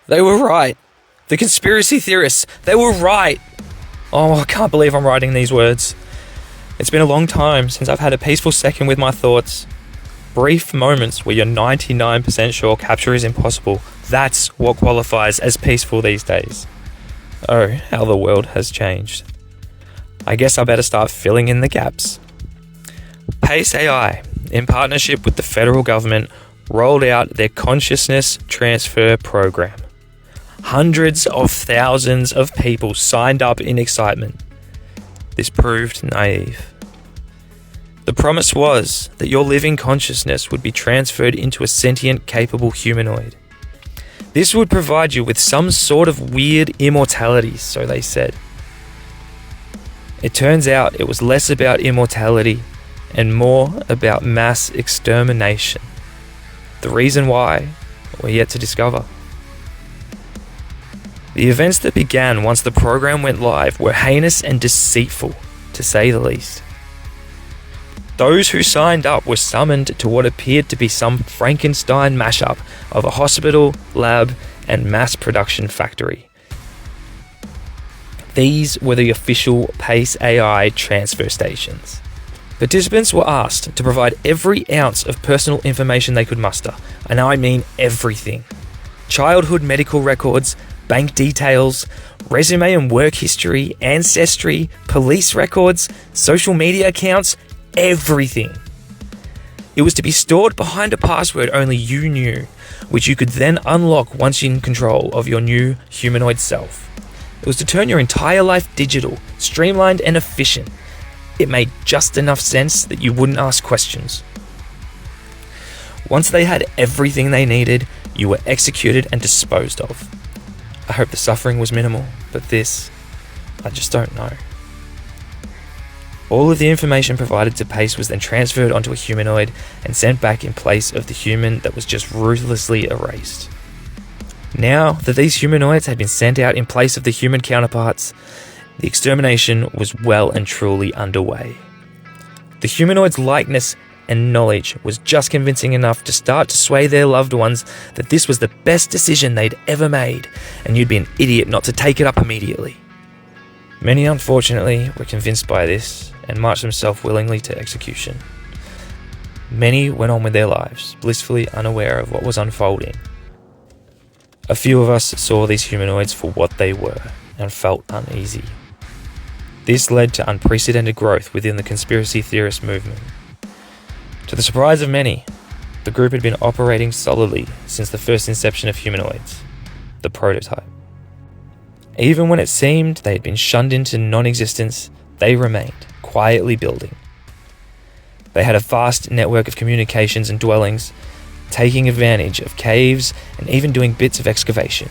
They were right. The conspiracy theorists, they were right. Oh, I can't believe I'm writing these words. It's been a long time since I've had a peaceful second with my thoughts. Brief moments where you're 99% sure capture is impossible. That's what qualifies as peaceful these days. Oh, how the world has changed. I guess I better start filling in the gaps. Pace AI, in partnership with the federal government, rolled out their consciousness transfer program. Hundreds of thousands of people signed up in excitement. This proved naive. The promise was that your living consciousness would be transferred into a sentient, capable humanoid. This would provide you with some sort of weird immortality, so they said. It turns out it was less about immortality and more about mass extermination. The reason why, we're yet to discover. The events that began once the program went live were heinous and deceitful, to say the least. Those who signed up were summoned to what appeared to be some Frankenstein mashup of a hospital, lab, and mass production factory. These were the official Pace AI transfer stations. Participants were asked to provide every ounce of personal information they could muster, and I mean everything. Childhood medical records, bank details, resume and work history, ancestry, police records, social media accounts, everything. It was to be stored behind a password only you knew, which you could then unlock once in control of your new humanoid self. It was to turn your entire life digital, streamlined and efficient. It made just enough sense that you wouldn't ask questions. Once they had everything they needed, you were executed and disposed of. I hope the suffering was minimal, but this, I just don't know. All of the information provided to Pace was then transferred onto a humanoid and sent back in place of the human that was just ruthlessly erased. Now that these humanoids had been sent out in place of the human counterparts, the extermination was well and truly underway. The humanoid's likeness and knowledge was just convincing enough to start to sway their loved ones that this was the best decision they'd ever made, and you'd be an idiot not to take it up immediately. Many, unfortunately, were convinced by this and marched themselves willingly to execution. Many went on with their lives, blissfully unaware of what was unfolding. A few of us saw these humanoids for what they were and felt uneasy. This led to unprecedented growth within the conspiracy theorist movement. To the surprise of many, the group had been operating solidly since the first inception of humanoids, the prototype. Even when it seemed they had been shunned into non-existence, they remained, quietly building. They had a vast network of communications and dwellings, taking advantage of caves and even doing bits of excavation.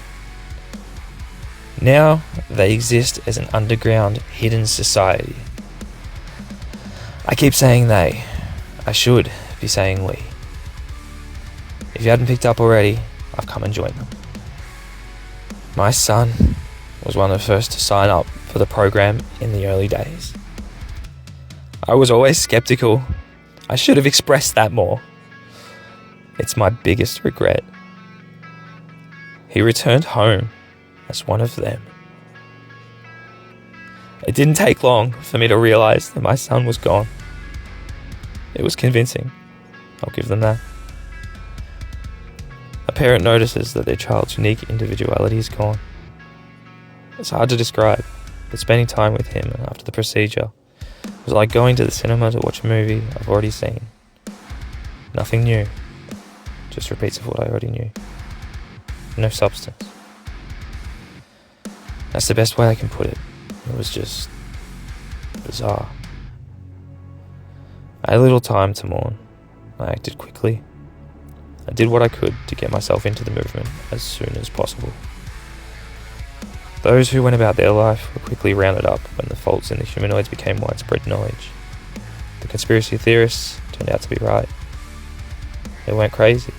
Now they exist as an underground, hidden society. I keep saying they. I should be saying we. If you hadn't picked up already, I've come and joined them. My son was one of the first to sign up for the program in the early days. I was always skeptical. I should have expressed that more. It's my biggest regret. He returned home as one of them. It didn't take long for me to realize that my son was gone. It was convincing. I'll give them that. A parent notices that their child's unique individuality is gone. It's hard to describe, but spending time with him after the procedure was like going to the cinema to watch a movie I've already seen. Nothing new, just repeats of what I already knew. No substance. That's the best way I can put it. It was just bizarre. I had little time to mourn. I acted quickly. I did what I could to get myself into the movement as soon as possible. Those who went about their life were quickly rounded up when the faults in the humanoids became widespread knowledge. The conspiracy theorists turned out to be right. They weren't crazy.